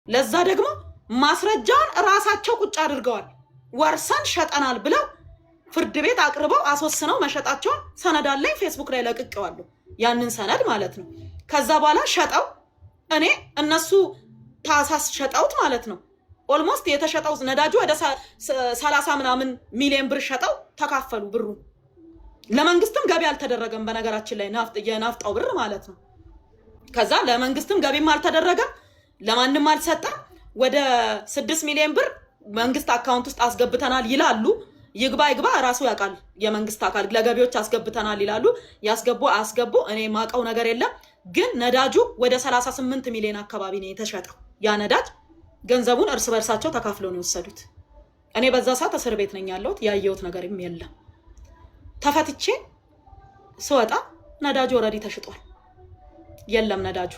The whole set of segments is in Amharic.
ለዛ ደግሞ ማስረጃውን ራሳቸው ቁጭ አድርገዋል ወርሰን ሸጠናል ብለው ፍርድ ቤት አቅርበው አስወስነው መሸጣቸውን ሰነድ አለኝ ፌስቡክ ላይ ለቅቄዋለሁ ያንን ሰነድ ማለት ነው ከዛ በኋላ ሸጠው እኔ እነሱ ታሳስ ሸጠውት ማለት ነው ኦልሞስት የተሸጠው ነዳጁ ወደ 30 ምናምን ሚሊዮን ብር ሸጠው ተካፈሉ ብሩ ለመንግስትም ገቢ አልተደረገም በነገራችን ላይ የናፍጣው ብር ማለት ነው ከዛ ለመንግስትም ገቢም አልተደረገም ለማንንም አልሰጠም ወደ 6 ሚሊዮን ብር መንግስት አካውንት ውስጥ አስገብተናል ይላሉ ይግባ ራሱ ያቃል የመንግስት አካል ለገቢዎች አስገብተናል ይላሉ ያስገቡ አስገቡ እኔ ማቀው ነገር የለም ግን ነዳጁ ወደ 38 ሚሊዮን አካባቢ ነው የተሸጠው ያ ነዳጅ ገንዘቡን እርስ በርሳቸው ተካፍለው ነው ወሰዱት እኔ በዛ ሰዓት እስር ቤት ነኝ ያለሁት ያየሁት ነገርም የለም ተፈትቼ ስወጣ ነዳጁ ኦሬዲ ተሽጧል የለም ነዳጁ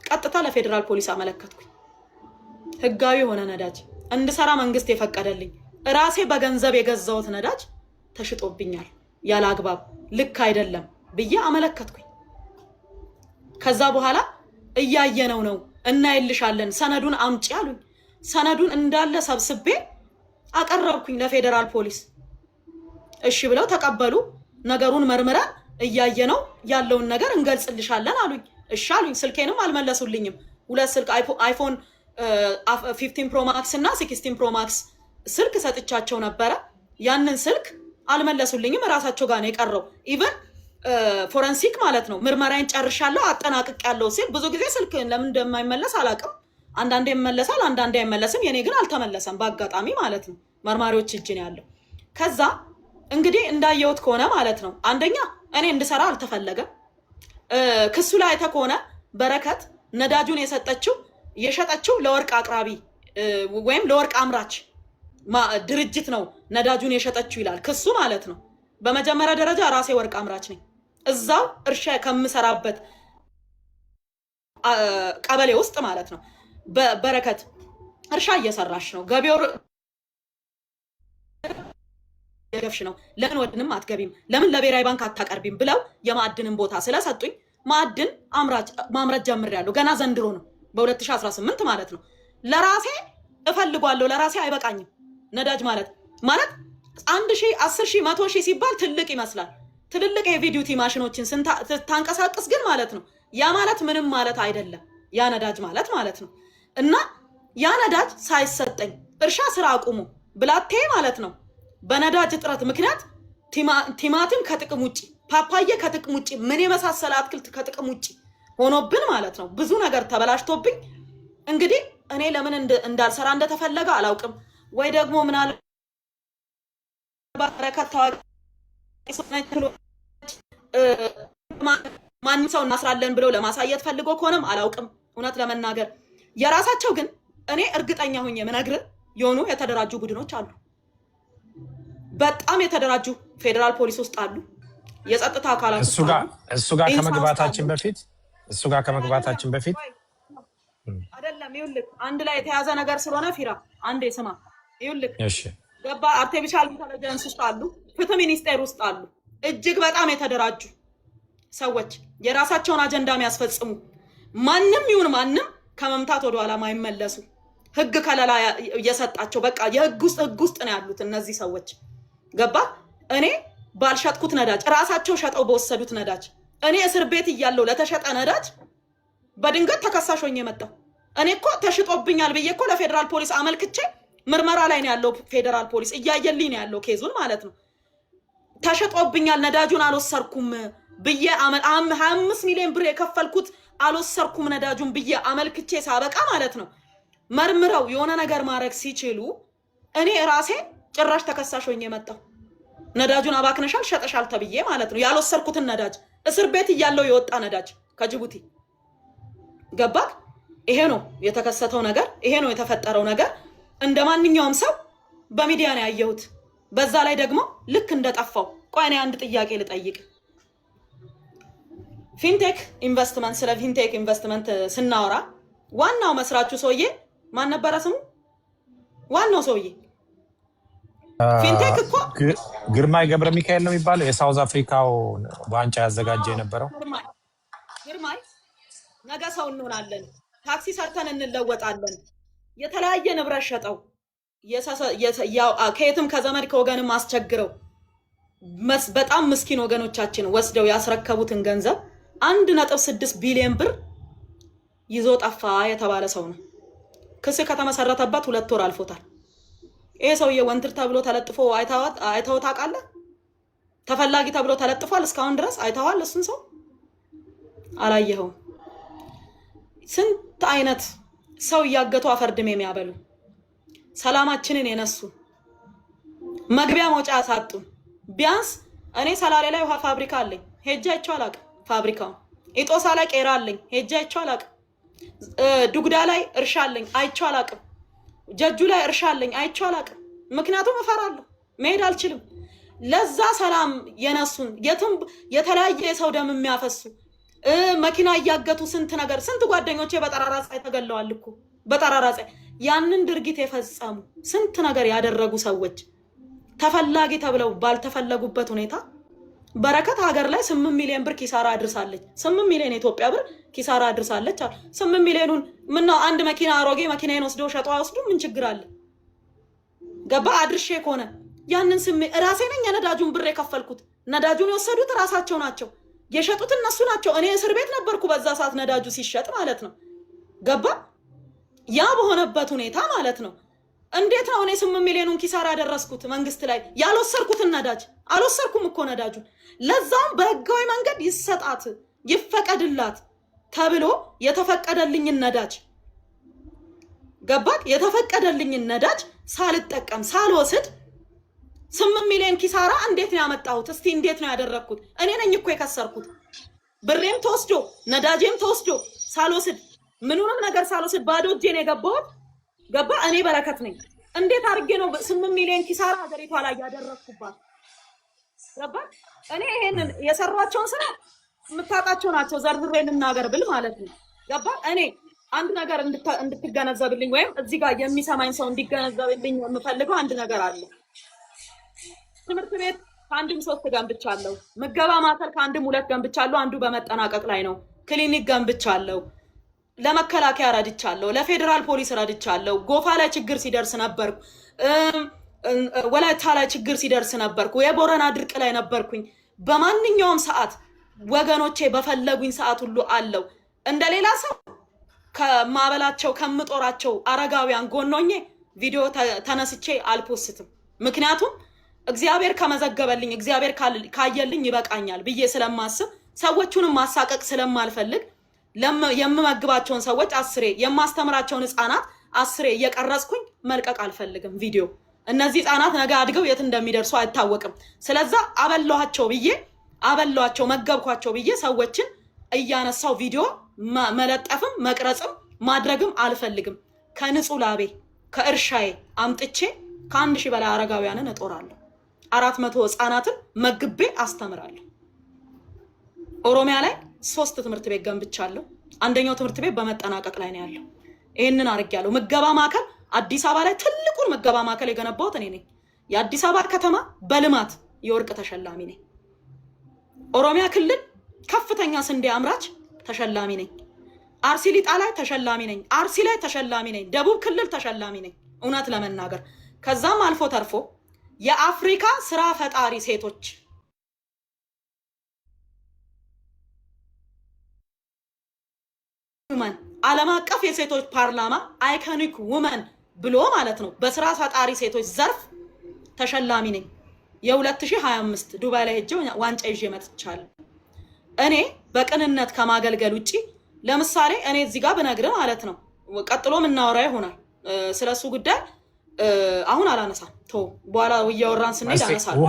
ቀጥታ ለፌደራል ፖሊስ አመለከትኩኝ ህጋዊ ሆነ ነዳጅ እንድሰራ መንግስት የፈቀደልኝ ራሴ በገንዘብ የገዛውት ነዳጅ ተሽጦብኛል ያለ አግባብ ልክ አይደለም ብዬ አመለከትኩኝ ከዛ በኋላ እያየነው ነው እናይልሻለን ሰነዱን አምጪ አሉኝ ሰነዱን እንዳለ ሰብስቤ አቀረብኩኝ ለፌደራል ፖሊስ እሺ ብለው ተቀበሉ ነገሩን መርምረን እያየነው ያለውን ነገር እንገልጽልሻለን አሉኝ እሺ አሉኝ ስልኬንም አልመለሱልኝም ሁለት ስልክ አይፎን 15 ፕሮ ማክስ እና 16 ፕሮ ማክስ ስልክ ሰጥቻቸው ነበር ያንን ስልክ አልመለሱልኝም ራሳቸው ጋር ነው የቀረው ኢቭን ፎረንሲክ ማለት ነው ምርመራን ጨርሻለሁ አጠናቅቅ ያለው ሲል ብዙ ጊዜ ስልክ ለምን እንደማይመለስ አላቅም አንዳንዴ ይመለሳል አንዳንዴ አይመለስም የኔ ግን አልተመለሰም በአጋጣሚ ማለት ነው መርማሪዎች እጅ ነው ያለው ከዛ እንግዲህ እንዳየውት ከሆነ ማለት ነው አንደኛ እኔ እንድሰራ አልተፈለገም ክሱ ላይ ተኮነ በረከት ነዳጁን የሸጠችው ለወርቅ አቅራቢ ወይም ለወርቅ አምራች ድርጅት ነው ነዳጁን የሸጠችው ይላል ክሱ ማለት ነው በመጀመሪያ ደረጃ ራሴ ወርቅ አምራች ነኝ እዛው እርሻ ከምሰራበት ቀበሌ ውስጥ ማለት ነው በረከት እርሻ እየሰራሽ ነው ገቢው የገፍሽ ነው ለምን ወድንም አትገቢም ለምን ለብሔራዊ ባንክ አታቀርቢም ብለው የማዕድንን ቦታ ስለሰጡኝ ማዕድን ማምረት ጀምሬያለሁ ገና ዘንድሮ ነው በ2018 ማለት ነው ለራሴ እፈልጓለሁ ለራሴ አይበቃኝም ነዳጅ ማለት 1000 10000 100000 ሲባል ትልቅ ይመስላል ትልልቅ የሄቪ ዲዩቲ ማሽኖችን ታንቀሳቅስ ግን ማለት ነው ያ ማለት ምንም ማለት አይደለም ያ ነዳጅ ማለት ነው እና ያ ነዳጅ ሳይሰጠኝ እርሻ ስራ አቁሙ ብላቴ ማለት ነው በነዳጅ እጥረት ምክንያት ቲማቲም ከጥቅም ውጪ ፓፓዬ ከጥቅም ውጪ ምን የመሳሰለ አትክልት ከጥቅም ውጪ ሆኖብን ማለት ነው ብዙ ነገር ተበላሽቶብኝ እንግዲህ እኔ ለምን እንዳልሰራ እንደተፈለገ አላውቅም ወይ ደግሞ ምናል በረከት ታዋቂ ማንም ሰው እናስራለን ብለው ለማሳየት ፈልጎ ከሆነም አላውቅም እውነት ለመናገር የራሳቸው ግን እኔ እርግጠኛ ሆኜ ምነግር የሆኑ የተደራጁ ቡድኖች አሉ በጣም የተደራጁ ፌደራል ፖሊስ ውስጥ አሉ የጸጥታ አካላት እሱ ጋር ከመግባታችን በፊት አይደለም ይውልክ አንድ ላይ የተያዘ ነገር ስለሆነ ፊራ አንዴ ስማ ይውልክ እሺ ገባ አርቲፊሻል ኢንተለጀንስ ውስጥ አሉ ፍትህ ሚኒስቴር ውስጥ አሉ እጅግ በጣም የተደራጁ ሰዎች የራሳቸውን አጀንዳ የሚያስፈጽሙ ማንም ይሁን ማንም ከመምታት ወደ ኋላ ማይመለሱ ህግ ከለላ እየሰጣቸው በቃ የህግ ውስጥ ነው ያሉት እነዚህ ሰዎች ገባ እኔ ባልሸጥኩት ነዳጅ ራሳቸው ሸጠው በወሰዱት ነዳጅ እኔ እስር ቤት እያለው ለተሸጠ ነዳጅ በድንገት ተከሳሽ ሆኜ መጣሁ እኔ እኮ ተሽጦብኛል ብዬ እኮ ለፌደራል ፖሊስ አመልክቼ ምርመራ ላይ ነው ያለው ፌደራል ፖሊስ እያየልኝ ነው ያለው ኬዙን ማለት ነው ተሽጦብኛል ነዳጁን አልወሰርኩም ብዬ 25 ሚሊዮን ብር የከፈልኩት አልወሰርኩም ነዳጁን ብዬ አመልክቼ ሳበቃ ማለት ነው መርምረው የሆነ ነገር ማድረግ ሲችሉ እኔ ራሴ ጭራሽ ተከሳሽ ሆኜ መጣሁ ነዳጁን አባክነሻል ሸጠሻል ተብዬ ማለት ነው ያልወሰርኩትን ነዳጅ እስር ቤት እያለው የወጣ ነዳጅ ከጅቡቲ ገባክ ይሄ ነው የተከሰተው ነገር ይሄ ነው የተፈጠረው ነገር እንደማንኛውም ሰው በሚዲያ ነው ያየሁት በዛ ላይ ደግሞ ልክ እንደጠፋው ቆይ እኔ አንድ ጥያቄ ልጠይቅ ፊንቴክ ኢንቨስትመንት ስለ ፊንቴክ ኢንቨስትመንት ስናወራ ዋናው መስራቹ ሰውዬ ማን ነበር ስሙ ዋናው ሰውዬ ፊንቴክ እኮ ግርማይ ገብረ ሚካኤል ነው የሚባለው የሳውዝ አፍሪካው ዋንጫ ያዘጋጀ የነበረው ግርማይ ነገ ሰው እንሆናለን ታክሲ ሰርተን እንለወጣለን የተለያየ ንብረት ሸጠው ከየትም ከዘመድ ከወገንም አስቸግረው በጣም ምስኪን ወገኖቻችን ወስደው ያስረከቡትን ገንዘብ 1.6 ቢሊዮን ብር ይዞ ጠፋ የተባለ ሰው ነው። ክስ ከተመሰረተበት 2 ወር አልፎታል። ይሄ ሰውዬ ወንትር ተብሎ ተለጥፎ አይተው ታውቃለህ? ተፈላጊ ተብሎ ተለጥፏል። እስካሁን ድረስ አይተዋል? እሱን ሰው አላየኸው? ስንት አይነት ሰው እያገቱ አፈርድም የሚያበሉ ሰላማችንን የነሱ መግቢያ መውጫ ያሳጡን። ቢያንስ እኔ ሰላሌ ላይ ውሃ ፋብሪካ አለኝ፣ ሄጄ አይቼው አላውቅም። ፋብሪካው ኢጦሳ ላይ ቄራ አለኝ፣ ሄጄ አይቼው አላውቅም። ዱጉዳ ላይ እርሻ አለኝ፣ አይቼው አላውቅም። ጀጁ ላይ እርሻ አለኝ፣ አይቼው አላውቅም። ምክንያቱም እፈራለሁ፣ መሄድ አልችልም። ለዛ ሰላም የነሱን የተለያየ የሰው ደም የሚያፈሱ መኪና እያገቱ ስንት ጓደኞቼ በጠራራ ፀሐይ ተገለዋል እኮ በጠራራ ፀሐይ። ያንን ድርጊት የፈጸሙ ስንት ነገር ያደረጉ ሰዎች ተፈላጊ ተብለው ባልተፈለጉበት ሁኔታ በረከት ሀገር ላይ 8 ሚሊዮን ብር ኪሳራ አድርሳለች። 8 ሚሊዮን ኢትዮጵያ ብር ኪሳራ አድርሳለች። 8 ሚሊዮኑን ምነው አንድ መኪና አሮጌ መኪናዬን ወስደው ሸጦ አይወስዱ? ምን ችግር አለ? ገባ አድርሼ ከሆነ ያንን ራሴ ነኝ የነዳጁን ብር የከፈልኩት። ነዳጁን የወሰዱት ራሳቸው ናቸው፣ የሸጡት እነሱ ናቸው። እኔ እስር ቤት ነበርኩ በዛ ሰዓት ነዳጁ ሲሸጥ ማለት ነው። ገባ ያ በሆነበት ሁኔታ ማለት ነው። እንዴት ነው እኔ 8 ሚሊዮኑን ኪሳራ ያደረስኩት መንግስት ላይ? ያልወሰድኩትን ነዳጅ አልወሰድኩም እኮ ነዳጁን። ለዛም በህጋዊ መንገድ ይሰጣት ይፈቀድላት ተብሎ የተፈቀደልኝን ነዳጅ ገባክ? የተፈቀደልኝን ነዳጅ ሳልጠቀም ሳልወስድ 8 ሚሊዮን ኪሳራ እንዴት ነው ያመጣሁት? እስቲ እንዴት ነው ያደረኩት? እኔ ነኝ እኮ የከሰርኩት። ብሬም ተወስዶ ነዳጄም ተወስዶ ሳልወስድ ምኑንም ነገር ሳልወስድ ባዶ እጄን የገባሁት ገባ? እኔ በረከት ነኝ። እንዴት አድርጌ ነው 8 ሚሊዮን ኪሳራ ሀገሪቷ ላይ ያደረኩባት? ገባ? እኔ ይሄንን የሰሯቸውን ስራ የምታውቃቸው ናቸው። ዘርዝሬ ልናገር ብል ማለት ነው። ገባ? እኔ አንድ ነገር እንድትገነዘብልኝ ወይም እዚህ ጋር የሚሰማኝ ሰው እንዲገነዘብልኝ የምፈልገው አንድ ነገር አለ። ትምህርት ቤት ከአንድም 3 ገንብቻለሁ። ምገባ ማዕከል ከአንድም 2 ገንብቻለሁ። አንዱ በመጠናቀቅ ላይ ነው። ክሊኒክ ገንብቻለሁ። ለመከላከያ ረድቻለሁ። ለፌዴራል ፖሊስ ረድቻለሁ። ጎፋ ላይ ችግር ሲደርስ ነበርኩ። ወላይታ ላይ ችግር ሲደርስ ነበርኩ። የቦረና ድርቅ ላይ ነበርኩኝ። በማንኛውም ሰዓት ወገኖቼ በፈለጉኝ ሰዓት ሁሉ አለው። እንደሌላ ሰው ከማበላቸው ከምጦራቸው አረጋውያን ጎኖኜ ቪዲዮ ተነስቼ አልፖስትም። ምክንያቱም እግዚአብሔር ከመዘገበልኝ እግዚአብሔር ካየልኝ ይበቃኛል ብዬ ስለማስብ ሰዎቹንም ማሳቀቅ ስለማልፈልግ የምመግባቸውን ሰዎች 10 የማስተምራቸውን ህፃናት 10 እየቀረጽኩኝ መልቀቅ አልፈልግም ቪዲዮ። እነዚህ ህፃናት ነገ አድገው የት እንደሚደርሱ አይታወቅም። ስለዛ አበላቸው መገብኳቸው ብዬ ሰዎችን እያነሳው ቪዲዮ መለጠፍም መቅረጽም ማድረግም አልፈልግም። ከንጹህ ላቤ ከእርሻዬ አምጥቼ ከ1000 በላይ አረጋውያንን እጦራለሁ። 400 ህፃናትን መግቤ አስተምራለሁ። ኦሮሚያ ላይ 3 ትምህርት ቤት ገንብቻለሁ። አንደኛው ትምህርት ቤት በመጠናቀቅ ላይ ነው ያለው። ይሄንን አድርጌያለሁ። ምገባ ማዕከል አዲስ አበባ ላይ ትልቁን ምገባ ማዕከል የገነባሁት እኔ ነኝ። የአዲስ አበባ ከተማ በልማት የወርቅ ተሸላሚ ነኝ። ኦሮሚያ ክልል ከፍተኛ ስንዴ አምራች ተሸላሚ ነኝ። አርሲ ሊጣ ላይ ተሸላሚ ነኝ። አርሲ ላይ ተሸላሚ ነኝ። ደቡብ ክልል ተሸላሚ ነኝ። እውነት ለመናገር ከዛም አልፎ ተርፎ የአፍሪካ ስራ ፈጣሪ ሴቶች ውመን ዓለም አቀፍ የሴቶች ፓርላማ አይኮኒክ ውመን ብሎ ማለት ነው በስራ ፈጣሪ ሴቶች ዘርፍ ተሸላሚ ነኝ። የ2025 ዱባይ ላይ ሄጄ ዋንጫ ይዤ መጥቻለሁ። እኔ በቅንነት ከማገልገል ውጪ ለምሳሌ እኔ እዚህ ጋር ብነግር ማለት ነው ቀጥሎ ምናወራ ይሆናል ስለሱ ጉዳይ አሁን አላነሳም። በኋላ እያወራን ስንሄድ አነሳለሁ።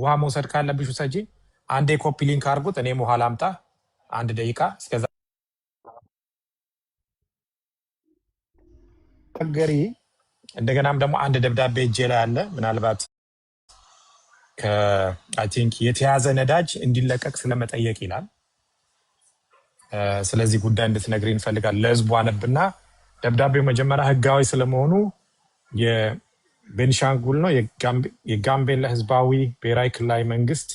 ውሃ መውሰድ ካለብሽ ውሰጂ። አንዴ ኮፒ ሊንክ አድርጉት። እኔም ውሃ ላምጣ 1 ደቂቃ እስከዛ ገሪ። እንደገናም ደግሞ አንድ ደብዳቤ እጄ ላይ አለ። ምናልባት አይ ቲንክ የተያዘ ነዳጅ እንዲለቀቅ ስለመጠየቅ ይላል። ስለዚህ ጉዳይ እንድትነግሪ እንፈልጋለን። ለህዝቡ አነብና ደብዳቤው መጀመሪያ ህጋዊ ስለመሆኑ የቤኒሻንጉል ነው የጋምቤላ ህዝባዊ ብሔራዊ ክልላዊ መንግስት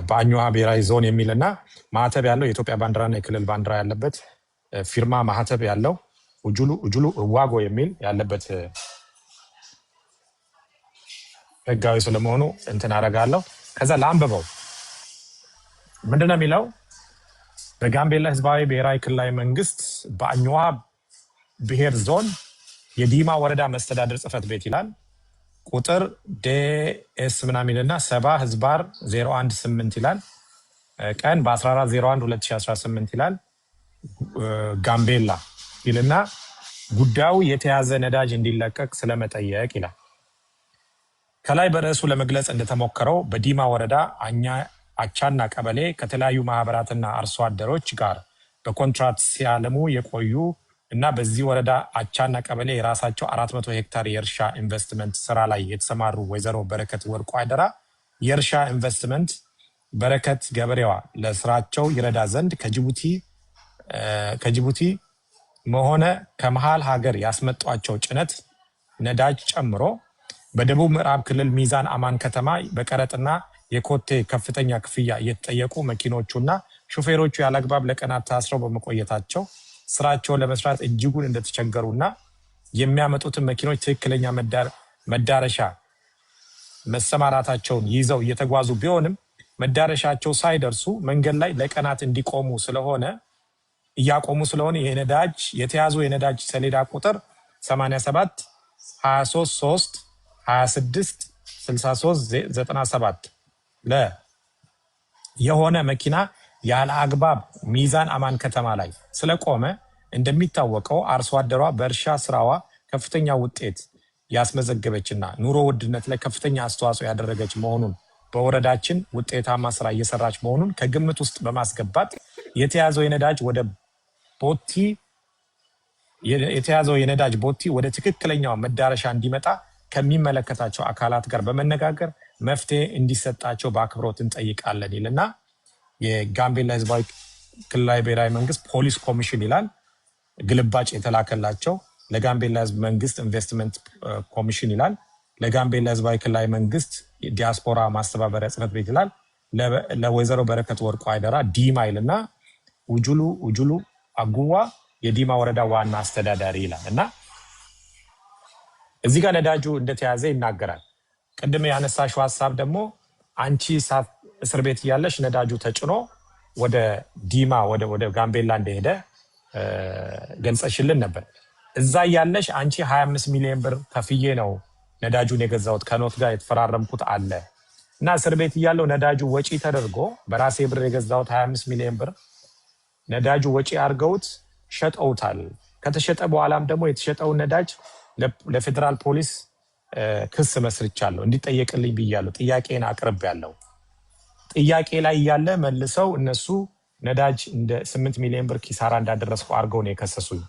በአኝዋ ብሔራዊ ዞን የሚልና ማዕተብ ያለው የኢትዮጵያ ባንዲራና የክልል ባንዲራ ያለበት ፊርማ ማህተብ ያለው ኡጁሉ ዋጎ የሚል ያለበት ህጋዊ ስለመሆኑ እንትን አደርጋለሁ። ከዛ ላንብበው። ምንድነው የሚለው? በጋምቤላ ህዝባዊ ብሔራዊ ክልላዊ መንግስት በአኝዋ ብሔር ዞን የዲማ ወረዳ መስተዳድር ጽህፈት ቤት ይላል። ቁጥር ዴኤስ ምናምንና 70/018 ይላል። ቀን በ14/01/2018 ይላል። ጋምቤላ ይልና ጉዳዩ የተያዘ ነዳጅ እንዲለቀቅ ስለመጠየቅ ይላል። ከላይ በርዕሱ ለመግለጽ እንደተሞከረው በዲማ ወረዳ አቻና ቀበሌ ከተለያዩ ማህበራትና አርሶ አደሮች ጋር በኮንትራት ሲያለሙ የቆዩ እና በዚህ ወረዳ አቻና ቀበሌ የራሳቸው 400 ሄክታር የእርሻ ኢንቨስትመንት ስራ ላይ የተሰማሩ ወይዘሮ በረከት ወርቁ አይደራ የእርሻ ኢንቨስትመንት በረከት ገበሬዋ ለስራቸው ይረዳ ዘንድ ከጅቡቲ መሆነ ከመሃል ሀገር ያስመጧቸው ጭነት ነዳጅ ጨምሮ በደቡብ ምዕራብ ክልል ሚዛን አማን ከተማ በቀረጥና የኮቴ ከፍተኛ ክፍያ እየተጠየቁ መኪኖቹና ሹፌሮቹ ያለአግባብ ለቀናት ታስረው በመቆየታቸው ስራቸውን ለመስራት እጅጉን እንደተቸገሩና የሚያመጡትን መኪኖች ትክክለኛ መዳረሻ መሰማራታቸውን ይዘው እየተጓዙ ቢሆንም መዳረሻቸው ሳይደርሱ መንገድ ላይ ለቀናት እያቆሙ ስለሆነ የተያዙ የነዳጅ ሰሌዳ ቁጥር 87 23 26 63 97 የሆነ መኪና ያለ አግባብ ሚዛን አማን ከተማ ላይ ስለቆመ እንደሚታወቀው አርሶ አደሯ በእርሻ ስራዋ ከፍተኛ ውጤት ያስመዘገበችና ኑሮ ውድነት ላይ ከፍተኛ አስተዋጽኦ ያደረገች መሆኑን በወረዳችን ውጤታማ ስራ እየሰራች መሆኑን ከግምት ውስጥ በማስገባት የተያዘው የነዳጅ ቦቲ ወደ ትክክለኛው መዳረሻ እንዲመጣ ከሚመለከታቸው አካላት ጋር በመነጋገር መፍትሄ እንዲሰጣቸው በአክብሮት እንጠይቃለን ይልና የጋምቤላ ህዝባዊ ክልላዊ ብሔራዊ መንግስት ፖሊስ ኮሚሽን ይላል። ግልባጭ የተላከላቸው ለጋምቤላ ህዝብ መንግስት ኢንቨስትመንት ኮሚሽን ይላል። ለጋምቤላ ህዝባዊ ክልላዊ መንግስት ዲያስፖራ ማስተባበሪያ ጽህፈት ቤት ይላል። ለወይዘሮ በረከት ወርቁ አይደራ ዲማ ይልና ኡጁሉ አጉዋ የዲማ ወረዳ ዋና አስተዳዳሪ ይላል እና እዚህ ጋር ነዳጁ እንደተያዘ ይናገራል። ቅድም ያነሳሽው ሐሳብ ደግሞ አንቺ እስር ቤት እያለሽ ነዳጁ ተጭኖ ወደ ዲማ ወደ ጋምቤላ እንደሄደ ገልጸሽልን ነበር። እዛ እያለሽ አንቺ 25 ሚሊዮን ብር ከፍዬ ነው ነዳጁን የገዛሁት ከኖት ጋር የተፈራረምኩት አለ እና እስር ቤት እያለው ነዳጁ ወጪ ተደርጎ በራሴ ብር የገዛሁት 25 ሚሊዮን ብር ነዳጁ ወጪ አድርገውት ሸጠውታል። ከተሸጠ በኋላም ደግሞ የተሸጠውን ነዳጅ ለፌዴራል ፖሊስ ክስ መስርቻለሁ እንዲጠየቅልኝ ብያለሁ። ጥያቄን አቅርቤያለሁ። ጥያቄ ላይ ያለ መልሰው እነሱ ነዳጅ እንደ 8 ሚሊዮን ብር ኪሳራ እንዳደረስኩ አድርገው ነው የከሰሱኝ።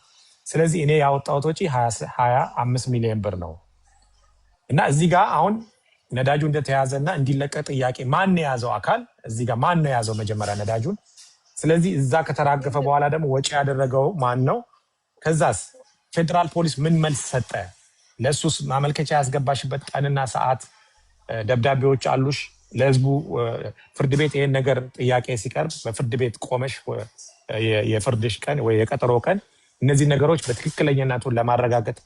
ስለዚህ እኔ ያወጣሁት ወጪ 25 ሚሊዮን ብር ነው እና እዚህ ጋር አሁን ነዳጁ እንደተያዘና እንዲለቀቅ ጥያቄ ማን የያዘው አካል እዚህ ጋር ማን ነው የያዘው መጀመሪያ ነዳጁን? ስለዚህ እዛ ከተራገፈ በኋላ ደግሞ ወጪ ያደረገው ማን ነው? ከዛስ ፌዴራል ፖሊስ ምን መልስ ሰጠ? ለሱስ ማመልከቻ ያስገባሽበት ቀንና ሰዓት ደብዳቤዎች አሉሽ? ለህዝቡ ፍርድ ቤት ይሄን ነገር ጥያቄ ሲቀርብ በፍርድ ቤት ቆመሽ የፍርድሽ ቀን ወይ የቀጠሮ ቀን እነዚህ ነገሮች በትክክለኛነቱን ለማረጋገጥ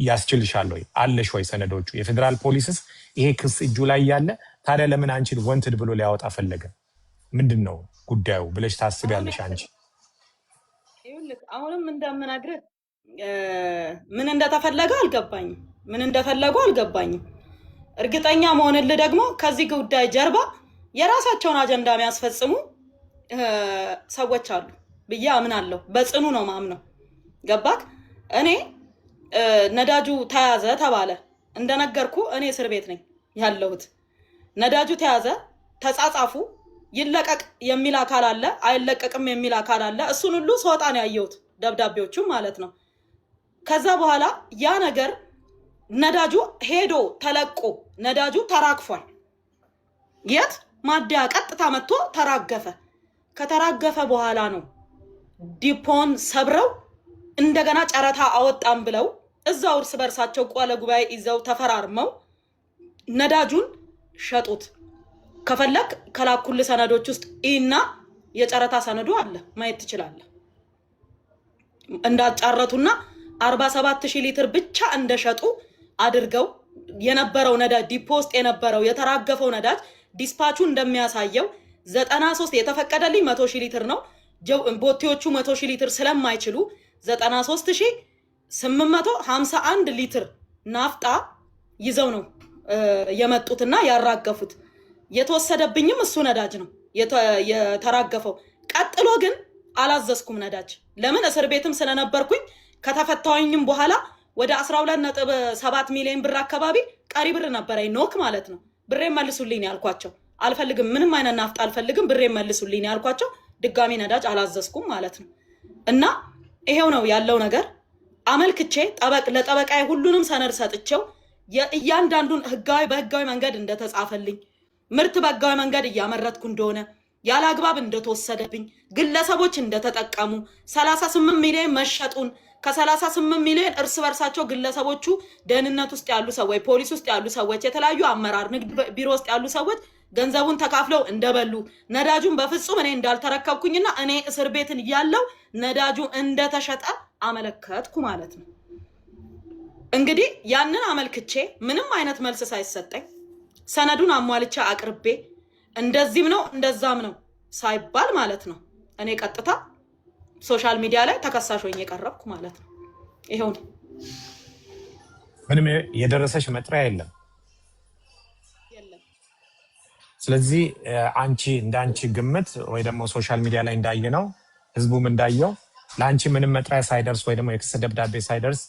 ያስችልሻል ወይ? አለሽ ወይ ሰነዶቹ? የፌዴራል ፖሊስስ ይሄ ክስ እጁ ላይ ያለ ታዲያ ለምን አንቺን ወንትድ ብሎ ሊያወጣ ፈለገ? ምንድን ነው ጉዳዩ ብለሽ ታስቢያለሽ አንቺ? አሁንም እንደምነግርህ ምን እንደተፈለገ አልገባኝም። ምን እንደፈለጉ አልገባኝም። እርግጠኛ መሆንልህ ደግሞ ከዚህ ጉዳይ ጀርባ የራሳቸውን አጀንዳ የሚያስፈጽሙ ሰዎች አሉ ብዬ አምናለሁ። በጽኑ ነው ማምነው። ገባክ? እኔ ነዳጁ ተያዘ ተባለ እንደነገርኩ እኔ እስር ቤት ነኝ ያለሁት። ነዳጁ ተያዘ፣ ተጻጻፉ፣ ይለቀቅ የሚል አካል አለ፣ አይለቀቅም የሚል አካል አለ። እሱን ሁሉ ስወጣ ነው ያየሁት፣ ደብዳቤዎቹም ማለት ነው። ከዛ በኋላ ያ ነገር ነዳጁ ሄዶ ተለቆ ነዳጁ ተራግፏል። የት ማደያ ቀጥታ መጥቶ ተራገፈ። ከተራገፈ በኋላ ነው ዲፖን ሰብረው እንደገና ጨረታ አወጣም ብለው እዛው እርስ በርሳቸው ቋለ ጉባኤ ይዘው ተፈራርመው ነዳጁን ሸጡት። ከፈለክ ከላኩል ሰነዶች ውስጥ እና የጨረታ ሰነዱ አለ ማየት ትችላለህ። እንዳጫረቱና 47000 ሊትር ብቻ እንደሸጡ አድርገው የነበረው ነዳጅ ዲፖ ውስጥ የነበረው የተራገፈው ነዳጅ ዲስፓቹ እንደሚያሳየው 93 የተፈቀደልኝ 100,000 ሊትር ነው። ቦቴዎቹ 100,000 ሊትር ስለማይችሉ 93,851 ሊትር ናፍጣ ይዘው ነው የመጡትና ያራገፉት። የተወሰደብኝም እሱ ነዳጅ ነው የተራገፈው። ቀጥሎ ግን አላዘዝኩም ነዳጅ። ለምን? እስር ቤትም ስለነበርኩኝ ከተፈታሁኝም በኋላ ወደ 12.7 ሚሊዮን ብር አካባቢ ቀሪ ብር ነበረኝ ኖክ ማለት ነው። ብሬን መልሱልኝ ያልኳቸው። አልፈልግም፣ ምንም አይነት ናፍጣ አልፈልግም፣ ብሬን መልሱልኝ ያልኳቸው። ድጋሚ ነዳጅ አላዘዝኩም ማለት ነው። እና ይሄው ነው ያለው ነገር። አመልክቼ ለጠበቃዬ ሁሉንም ሰነድ ሰጥቼው የእያንዳንዱን በህጋዊ መንገድ እንደተጻፈልኝ፣ ምርት በህጋዊ መንገድ እያመረትኩ እንደሆነ፣ ያለ አግባብ እንደተወሰደብኝ፣ ግለሰቦች እንደተጠቀሙ 38 ሚሊዮን መሸጡን ከ38 ሚሊዮን እርስ በርሳቸው ግለሰቦቹ ደህንነት ውስጥ ያሉ ሰዎች፣ ፖሊስ ውስጥ ያሉ ሰዎች፣ የተለያዩ አመራር ንግድ ቢሮ ውስጥ ያሉ ሰዎች ገንዘቡን ተካፍለው እንደበሉ፣ ነዳጁን በፍጹም እኔ እንዳልተረከብኩኝና እኔ እስር ቤትን እያለው ነዳጁ እንደተሸጠ አመለከትኩ ማለት ነው። እንግዲህ ያንን አመልክቼ ምንም አይነት መልስ ሳይሰጠኝ ሰነዱን አሟልቻ አቅርቤ እንደዚህም ነው እንደዛም ነው ሳይባል ማለት ነው እኔ ቀጥታ ሶሻል ሚዲያ ላይ ተከሳሽ ሆኜ የቀረብኩ ማለት ነው። ይሄው ነው። ምንም የደረሰሽ መጥሪያ የለም። ስለዚህ አንቺ እንዳንቺ ግምት ወይ ደግሞ ሶሻል ሚዲያ ላይ እንዳየነው ህዝቡም እንዳየው ለአንቺ ምንም መጥሪያ ሳይደርስ ወይ ደግሞ የክስ ደብዳቤ ሳይደርስ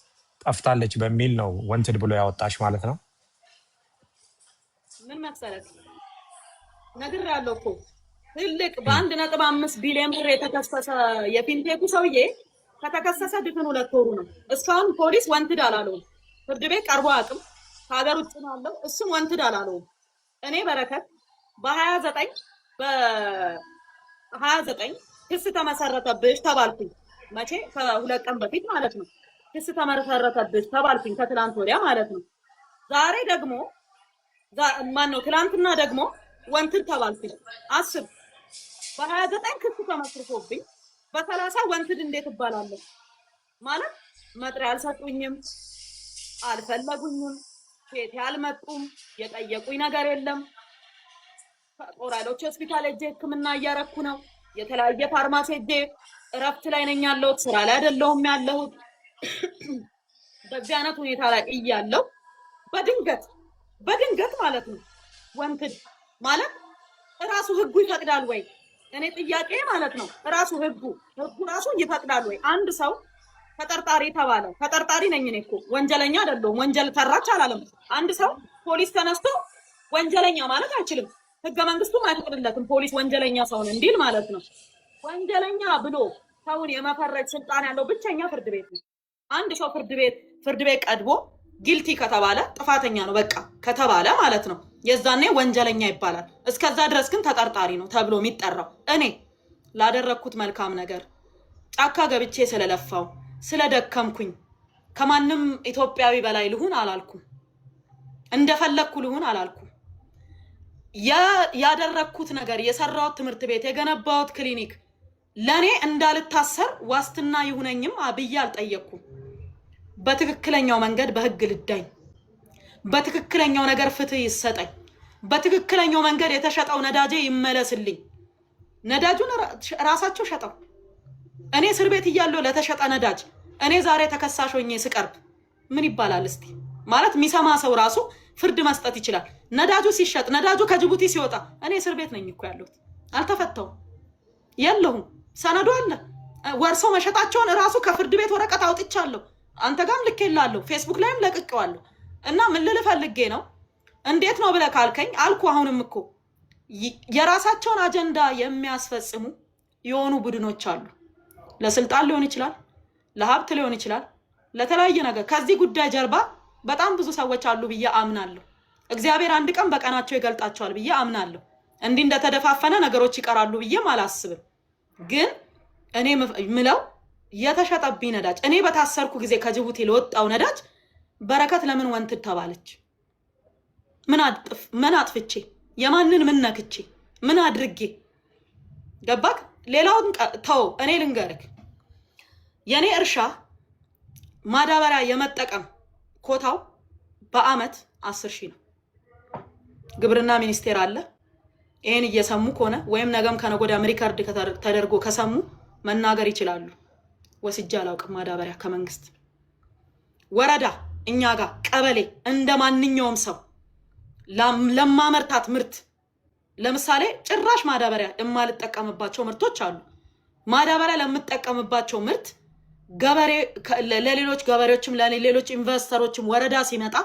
ጠፍታለች በሚል ነው ወንትድ ብሎ ያወጣሽ ማለት ነው። ምን መሰለህ ነግሬያለሁ እኮ ትልቅ በ1.5 ቢሊዮን ብር የተከሰሰ የፊንቴኩ ሰውዬ ከተከሰሰ ድፍን 2 ወሩ ነው። እስካሁን ፖሊስ ወንትድ አላለውም። ፍርድ ቤት ቀርቦ አያውቅም። ከሀገር ውጭ ነው ያለው። እሱም ወንትድ አላለውም። እኔ በረከት በ29 ክስ ተመሰረተብሽ ተባልኩኝ። መቼ? ከ2 ቀን በፊት ማለት ነው። ክስ ተመሰረተብሽ ተባልኩኝ፣ ከትላንት ወዲያ ማለት ነው። ዛሬ ደግሞ ማነው ትላንትና ደግሞ ወንትድ ተባልኩኝ። አስብ፣ በ29 ክስ ተመስርቶብኝ በ30 ወንትድ እንዴት እባላለሁ? ማለት መጥሪያ አልሰጡኝም፣ አልፈለጉኝም፣ ሴት ያልመጡም፣ የጠየቁኝ ነገር የለም። ጦር ኃይሎች ሆስፒታል ሄጄ ሕክምና እያረኩ ነው። የተለያየ ፋርማሲ ሄጄ እረፍት ላይ ነኝ ያለሁት፣ ስራ ላይ አይደለሁም ያለሁት። በዚህ አይነት ሁኔታ ላይ እያለሁ በድንገት ማለት ነው ወንትድ ማለት ራሱ ህጉ ይፈቅዳል ወይ? እኔ ጥያቄ ማለት ነው ራሱ ህጉ ራሱ ይፈቅዳል ወይ? አንድ ሰው ተጠርጣሪ ተባለ። ተጠርጣሪ ነኝ እኔ እኮ ወንጀለኛ አይደለሁም። ወንጀል ተራች አላለም። አንድ ሰው ፖሊስ ተነስቶ ወንጀለኛ ማለት አይችልም። ህገ መንግስቱም አይፈቅድለትም ፖሊስ ወንጀለኛ ሰውን እንዲል ማለት ነው። ወንጀለኛ ብሎ ሰውን የመፈረጅ ስልጣን ያለው ብቸኛ ፍርድ ቤት ነው። አንድ ሰው ፍርድ ቤት ቀድቦ ጊልቲ ከተባለ ጥፋተኛ ነው በቃ ከተባለ ማለት ነው የዛኔ ወንጀለኛ ይባላል። እስከዛ ድረስ ግን ተጠርጣሪ ነው ተብሎ የሚጠራው። እኔ ላደረኩት መልካም ነገር ጫካ ገብቼ ስለለፋው ስለደከምኩኝ ከማንም ኢትዮጵያዊ በላይ ልሁን አላልኩም። እንደፈለኩ ልሁን አላልኩም። ያደረኩት ነገር የሰራሁት ትምህርት ቤት የገነባሁት ክሊኒክ ለኔ እንዳልታሰር ዋስትና ይሁነኝም ብዬ አልጠየቅኩም። በትክክለኛው መንገድ በህግ ልዳኝ፣ በትክክለኛው ነገር ፍትህ ይሰጠኝ፣ በትክክለኛው መንገድ የተሸጠው ነዳጄ ይመለስልኝ። ነዳጁን ራሳቸው ሸጠው እኔ እስር ቤት እያለሁ ለተሸጠ ነዳጅ እኔ ዛሬ ተከሳሽ ሆኜ ስቀርብ ምን ይባላል እስቲ? ማለት የሚሰማ ሰው ራሱ ፍርድ መስጠት ይችላል። ነዳጁ ሲሸጥ ነዳጁ ከጅቡቲ ሲወጣ እኔ እስር ቤት ነኝ እኮ ያለሁት፣ አልተፈታውም፣ የለሁም፣ ሰነዱ አለ። ወርሰው መሸጣቸውን ራሱ ከፍርድ ቤት ወረቀት አውጥቻለሁ። አንተ ጋርም ልኬልሃለሁ፣ ፌስቡክ ላይም ለቅቄዋለሁ። እና ምን ልልህ ፈልጌ ነው እንዴት ነው ብለህ ካልከኝ አልኩ። አሁንም እኮ የራሳቸውን አጀንዳ የሚያስፈጽሙ የሆኑ ቡድኖች አሉ። ለስልጣን ሊሆን ይችላል፣ ለሀብት ሊሆን ይችላል፣ ለተለያየ ነገር ከዚህ ጉዳይ ጀርባ በጣም ብዙ ሰዎች አሉ ብዬ አምናለሁ። እግዚአብሔር አንድ ቀን በቀናቸው ይገልጣቸዋል ብዬ አምናለሁ። እንዲህ እንደተደፋፈነ ነገሮች ይቀራሉ ብዬም አላስብም። ግን እኔ ምለው የተሸጠብኝ ነዳጅ እኔ በታሰርኩ ጊዜ ከጅቡቲ ለወጣው ነዳጅ በረከት ለምን ወንትድ ተባለች? ምን አጥፍቼ? የማንን ምን ነክቼ? ምን አድርጌ? ገባክ? ሌላውን ተው። እኔ ልንገርክ፣ የኔ እርሻ ማዳበሪያ የመጠቀም ኮታው በአመት 10,000 ነው። ግብርና ሚኒስቴር አለ። ይሄን እየሰሙ ከሆነ ወይም ነገም ከነጎዳ ሪከርድ ተደርጎ ከሰሙ መናገር ይችላሉ። ወስጄ አላውቅም ማዳበሪያ ከመንግስት። ወረዳ እኛ ጋር ቀበሌ እንደ ማንኛውም ሰው ለማመርታት ምርት ለምሳሌ ጭራሽ ማዳበሪያ የማልጠቀምባቸው ምርቶች አሉ። ማዳበሪያ ለምጠቀምባቸው ምርት ገበሬ ለሌሎች ገበሬዎችም ለሌሎች ኢንቨስተሮችም ወረዳ ሲመጣ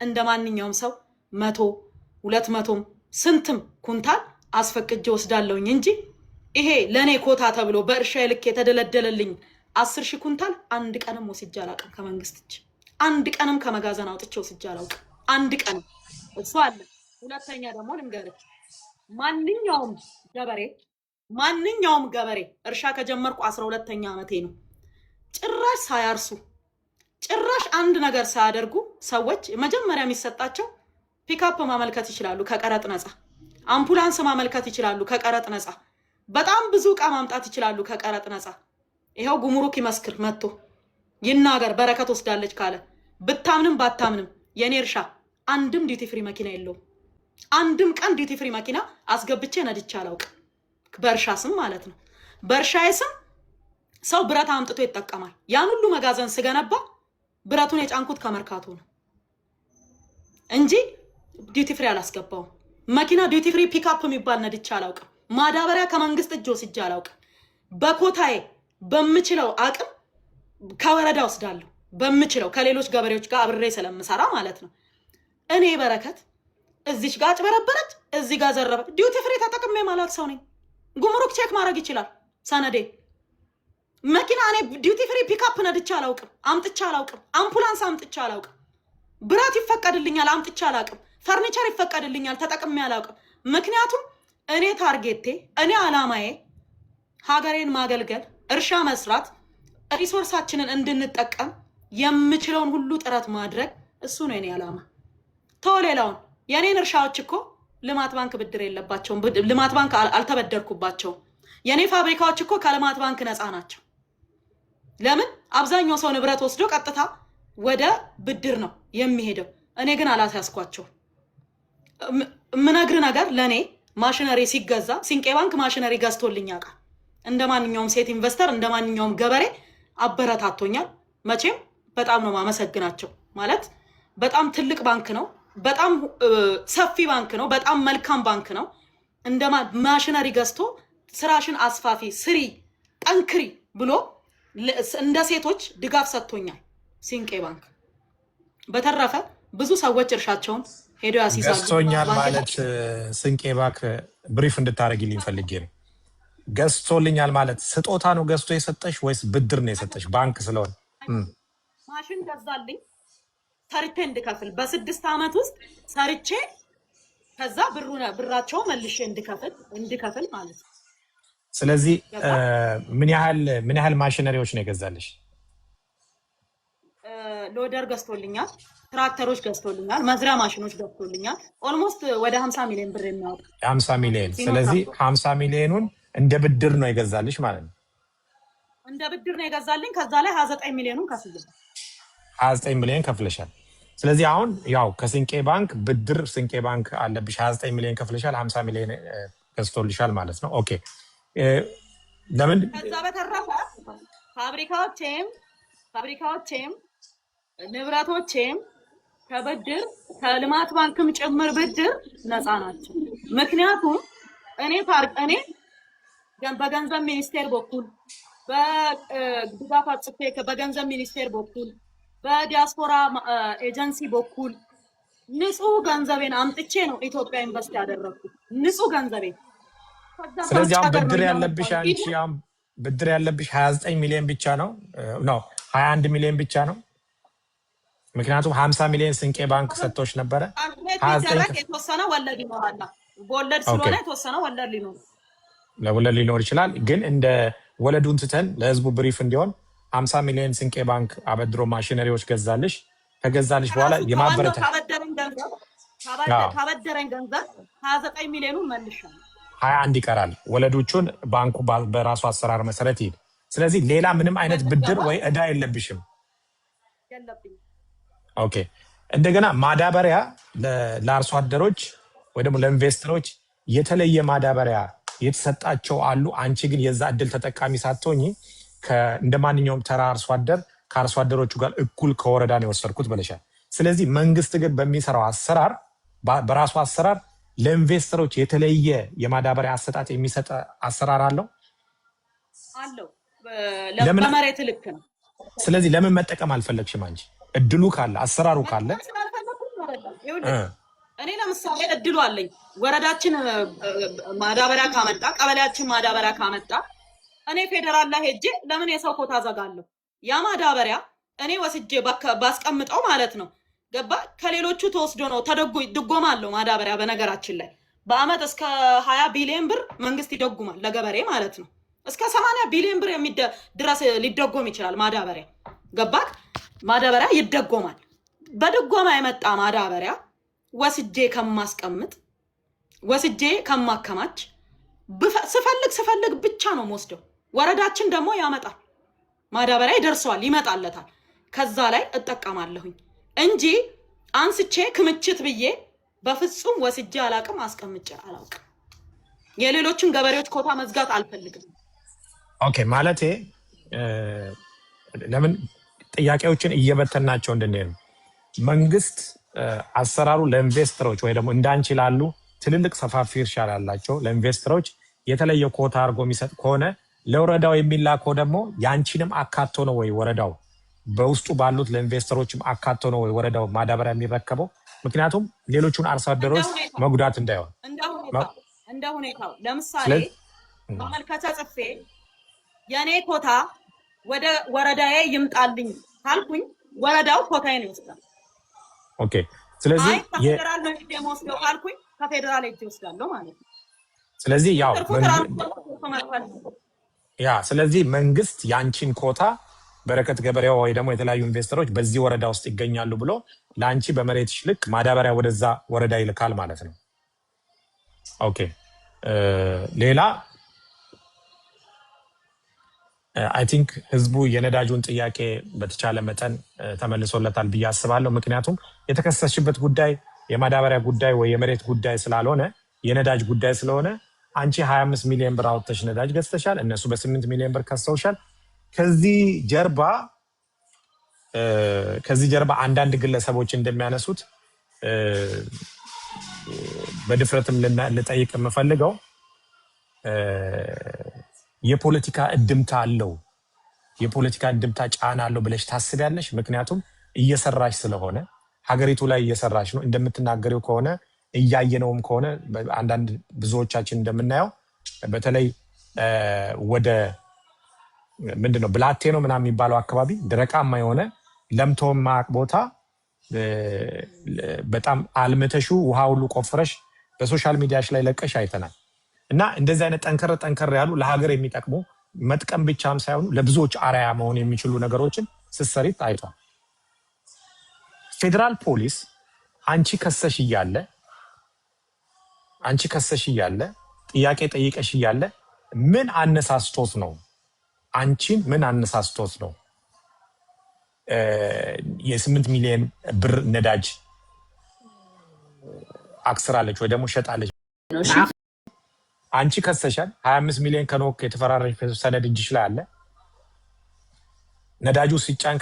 እንደ ማንኛውም ሰው 100 200 ስንትም ኩንታል አስፈቅጄ ወስዳለሁኝ እንጂ ይሄ ለኔ ኮታ ተብሎ በእርሻ ልክ የተደለደለልኝ 10,000 ኩንታል አንድ ቀንም ወስጄ አላውቅም ከመንግስት እጅ። አንድ ቀንም ከመጋዘን አውጥቼ ወስጄ አላውቅም። አንድ ቀንም እሱ አለ። ሁለተኛ ደግሞ ልንገርህ፣ ማንኛውም ገበሬ እርሻ ከጀመርኩ 12ኛ ዓመቴ ነው። ጭራሽ ሳያርሱ ጭራሽ አንድ ነገር ሳያደርጉ ሰዎች መጀመሪያ የሚሰጣቸው ፒካፕ ማመልከት ይችላሉ ከቀረጥ ነፃ፣ አምቡላንስ ማመልከት ይችላሉ ከቀረጥ ነፃ፣ በጣም ብዙ ዕቃ ማምጣት ይችላሉ ከቀረጥ ነፃ። ይሄው ጉምሩክ ይመስክር መጥቶ ይናገር በረከት ወስዳለች ካለ። ብታምንም ባታምንም የኔ እርሻ አንድም ዲዩቲ ፍሪ መኪና የለውም። አንድም ቀን ዲዩቲ ፍሪ መኪና አስገብቼ ነድቼ አላውቅም። በእርሻ ስም ማለት ነው። በእርሻዬ ስም ሰው ብረት አምጥቶ ይጠቀማል። ያን ሁሉ መጋዘን ስገነባ ብረቱን የጫንኩት ከመርካቶ ነው እንጂ ዲዩቲ ፍሪ አላስገባውም። መኪና ዲዩቲ ፍሪ ፒካፕ የሚባል ነድቼ አላውቅም። ማዳበሪያ ከመንግስት እጅ ወስጄ አላውቅም። በኮታዬ በምችለው አቅም ከወረዳ ወስዳለሁ። በምችለው ከሌሎች ገበሬዎች ጋር አብሬ ስለምሰራ ማለት ነው። እኔ በረከት እዚች ጋር አጭበረበረች፣ እዚህ ጋር ዘረበ። ዲዩቲ ፍሪ ተጠቅሜ ማለት ሰው ነኝ። ጉምሩክ ቼክ ማድረግ ይችላል ሰነዴ። መኪና እኔ ዲዩቲ ፍሪ ፒካፕ ነድቼ አላውቅም፣ አምጥቼ አላውቅም። አምቡላንስ አምጥቼ አላውቅም። ብረት ይፈቀድልኛል፣ አምጥቼ አላውቅም። ፈርኒቸር ይፈቀድልኛል፣ ተጠቅሜ አላውቅም። ምክንያቱም እኔ ታርጌቴ፣ እኔ አላማዬ ሀገሬን ማገልገል፣ እርሻ መስራት፣ ሪሶርሳችንን እንድንጠቀም የምችለውን ሁሉ ጥረት ማድረግ፣ እሱ ነው የኔ አላማ። ተወሌላውን የኔን እርሻዎች እኮ ልማት ባንክ ብድር የለባቸውም። ልማት ባንክ አልተበደርኩባቸውም። የኔ ፋብሪካዎች እኮ ከልማት ባንክ ነፃ ናቸው። ለምን? አብዛኛው ሰው ንብረት ወስዶ ቀጥታ ወደ ብድር ነው የሚሄደው። እኔ ግን አላስያዝኳቸው። ምነግር ነገር ለኔ ማሽነሪ ሲገዛ ሲንቄ ባንክ ማሽነሪ ገዝቶልኝ ያውቃል። እንደ ማንኛውም ሴት ኢንቨስተር፣ እንደ ማንኛውም ገበሬ አበረታቶኛል። መቼም በጣም ነው ማመሰግናቸው። ማለት በጣም ትልቅ ባንክ ነው፣ በጣም ሰፊ ባንክ ነው፣ በጣም መልካም ባንክ ነው። እንደ ማሽነሪ ገዝቶ ስራሽን አስፋፊ፣ ስሪ፣ ጠንክሪ ብሎ እንደ ሴቶች ድጋፍ ሰጥቶኛል ሲንቄ ባንክ። በተረፈ ብዙ ሰዎች እርሻቸውን ሄዶ ያሲሳሉ። ገዝቶኛል ማለት ሲንቄ ባንክ ብሪፍ እንድታረጊልኝ ፈልጌ ነው። ገዝቶልኛል ማለት ስጦታ ነው ገዝቶ የሰጠሽ ወይስ ብድር ነው የሰጠሽ? ባንክ ስለሆነ ማሽን ገዛልኝ ሰርቼ እንድከፍል በ6 ዓመት ውስጥ ሰርቼ ከዛ ብራቸው መልሼ እንድከፍል ማለት ነው። ስለዚህ ምን ያህል ማሽነሪዎች ነው የገዛልሽ? ሎደር ገዝቶልኛል፣ ትራክተሮች ገዝቶልኛል፣ መዝሪያ ማሽኖች ገዝቶልኛል። ኦልሞስት ወደ 50 ሚሊዮን ብር የሚያወጣ 50 ሚሊዮን። ስለዚህ 50 ሚሊዮኑን እንደ ብድር ነው የገዛልሽ ማለት ነው። እንደ ብድር ነው የገዛልኝ። ከዛ ላይ 29 ሚሊዮኑን ከፍለሻል። 29 ሚሊዮን ከፍለሻል። ስለዚህ አሁን ያው ከሲንቄ ባንክ ብድር ሲንቄ ባንክ አለብሽ። 29 ሚሊዮን ከፍለሻል፣ 50 ሚሊዮን ገዝቶልሻል ማለት ነው። ኦኬ። ለምን? ከዛ በተረፈ ፋብሪካዎቼም ንብረቶቼም ከብድር ከልማት ባንክም ጭምር ብድር ነፃ ናቸው። ምክንያቱም እኔ በገንዘብ ሚኒስቴር በኩል በድጋፍ ጽፌ በገንዘብ ሚኒስቴር በኩል በዲያስፖራ ኤጀንሲ በኩል ንጹህ ገንዘቤን አምጥቼ ነው ኢትዮጵያ ኢንቨስት ያደረኩት። ንጹህ ገንዘቤን። ስለዚህ አሁን ብድር ያለብሽ አንቺ አሁን ብድር ያለብሽ 29 ሚሊዮን ብቻ ነው 21 ሚሊዮን ብቻ ነው። ምክንያቱም 50 ሚሊዮን ሲንቄ ባንክ ሰጥቶሽ ነበረ። 29 የተወሰነ ወለድ ይኖራል። በወለድ ስለሆነ የተወሰነ ወለድ ሊኖር ይችላል። ግን እንደ ወለዱን ትተን ለህዝቡ ብሪፍ እንዲሆን 50 ሚሊዮን ሲንቄ ባንክ አበድሮ ማሽነሪዎች ገዛልሽ። ከገዛልሽ በኋላ የማበረታ ካበደረኝ ገንዘብ 29 ሚሊዮኑን መልሻለሁ። 21 ይቀራል። ወለዶቹን ባንኩ በራሱ አሰራር መሰረት ይሄድ ስለዚህ ሌላ ምንም አይነት ብድር ወይ እዳ የለብሽም። ኦኬ። እንደገና ማዳበሪያ ለአርሶ አደሮች ወይ ደግሞ ለኢንቨስተሮች የተለየ ማዳበሪያ የተሰጣቸው አሉ። አንቺ ግን የዛ እድል ተጠቃሚ ሳትሆኚ እንደ ማንኛውም ተራ አርሶ አደር ከአርሶ አደሮቹ ጋር እኩል ከወረዳ ነው የወሰድኩት ብለሻል። ስለዚህ መንግስት ግን በሚሰራው አሰራር በራሱ አሰራር ለኢንቨስተሮች የተለየ የማዳበሪያ አሰጣጥ የሚሰጥ አሰራር አለው። በመሬት ልክ ነው። ስለዚህ ለምን መጠቀም አልፈለግሽም አንቺ? እድሉ ካለ አሰራሩ ካለ እኔ ለምሳሌ እድሉ አለኝ። ወረዳችን ማዳበሪያ ካመጣ፣ ቀበሌያችን ማዳበሪያ ካመጣ እኔ ፌደራል ላይ ሄጄ ለምን የሰው ኮታ ዘጋለሁ? ያ ማዳበሪያ እኔ ወስጄ ባስቀምጠው ማለት ነው ገባ ከሌሎቹ ተወስዶ ነው ድጎማ አለው ማዳበሪያ። በነገራችን ላይ በአመት እስከ 20 ቢሊዮን ብር መንግስት ይደጉማል ለገበሬ ማለት ነው። እስከ 80 ቢሊዮን ብር ድረስ ሊደጎም ይችላል ማዳበሪያ። ገባክ? ማዳበሪያ ይደጎማል። በድጎማ የመጣ ማዳበሪያ ወስጄ ከማስቀምጥ ወስጄ ከማከማች ስፈልግ ብቻ ነው የምወስደው። ወረዳችን ደግሞ ያመጣል ማዳበሪያ ይደርሰዋል፣ ይመጣለታል። ከዛ ላይ እጠቀማለሁኝ እንጂ አንስቼ ክምችት ብዬ በፍጹም ወስጄ አላቅም፣ አስቀምጬ አላውቅም። የሌሎችን ገበሬዎች ኮታ መዝጋት አልፈልግም። ኦኬ ማለቴ ለምን ጥያቄዎችን እየበተናቸው እንድንሄድ ነው። መንግስት አሰራሩ ለኢንቨስተሮች ወይ ደግሞ እንዳንቺ ላሉ ትልልቅ ሰፋፊ እርሻ ላላቸው ለኢንቨስተሮች የተለየ ኮታ አድርጎ የሚሰጥ ከሆነ ለወረዳው የሚላከው ደግሞ ያንቺንም አካቶ ነው ወይ ወረዳው በውስጡ ባሉት ለኢንቨስተሮችም አካቶ ነው ወይ ወረዳው ማዳበሪያ የሚረከበው? ምክንያቱም ሌሎቹን አርሶ አደሮች መጉዳት እንዳይሆን እንደ ሁኔታው። ለምሳሌ ማመልከቻ ጽፌ የኔ ኮታ ወደ ወረዳዬ ይምጣልኝ ካልኩኝ ወረዳው ኮታዬን ይወስዳል። ኦኬ። ስለዚህ ከፌደራል ነው የምወስደው ካልኩኝ ከፌደራል ሄጄ እወስዳለሁ ማለት ነው። ስለዚህ ስለዚህ መንግስት ያንቺን ኮታ በረከት ገበሬው ወይ ደግሞ የተለያዩ ኢንቨስተሮች በዚህ ወረዳ ውስጥ ይገኛሉ ብሎ ለአንቺ በመሬትሽ ልክ ማዳበሪያ ወደዛ ወረዳ ይልካል ማለት ነው። ኦኬ። ሌላ አይ ቲንክ ህዝቡ የነዳጁን ጥያቄ በተቻለ መጠን ተመልሶለታል ብዬ አስባለሁ። ምክንያቱም የተከሰስሽበት ጉዳይ የማዳበሪያ ጉዳይ ወይ የመሬት ጉዳይ ስላልሆነ የነዳጅ ጉዳይ ስለሆነ አንቺ 25 ሚሊዮን ብር አውጥተሽ ነዳጅ ገዝተሻል፣ እነሱ በ8 ሚሊዮን ብር ከሰውሻል። ከዚህ ጀርባ አንዳንድ ግለሰቦች እንደሚያነሱት በድፍረትም ልጠይቅ የምፈልገው የፖለቲካ እድምታ አለው፣ የፖለቲካ እድምታ ጫና አለው ብለሽ ታስቢያለሽ? ምክንያቱም እየሰራሽ ስለሆነ ሀገሪቱ ላይ እየሰራሽ ነው። እንደምትናገሪው ከሆነ እያየነውም ከሆነ አንዳንድ ብዙዎቻችን እንደምናየው በተለይ ወደ ምንድነው ብላቴ ነው ምናምን የሚባለው አካባቢ ደረቃማ የሆነ ለምቶማ ቦታ በጣም አልምተሹ ውሃ ሁሉ ቆፍረሽ በሶሻል ሚዲያሽ ላይ ለቀሽ አይተናል። እና እንደዚህ አይነት ጠንከር ያሉ ለሀገር የሚጠቅሙ መጥቀም ብቻም ሳይሆኑ ለብዙዎች አርአያ መሆን የሚችሉ ነገሮችን ስትሰሪ ታይቷል። ፌደራል ፖሊስ አንቺ ከሰሽ እያለ ጥያቄ ጠይቀሽ እያለ ምን አነሳስቶት ነው? አንቺን ምን አነሳስቶት ነው የ8 ሚሊዮን ብር ነዳጅ አክስራለች ወይ ደግሞ ሸጣለች? አንቺ ከሰሻል። 25 ሚሊዮን ከኖክ የተፈራረሽ ሰነድ እጅሽ ላይ አለ። ነዳጁ ሲጫን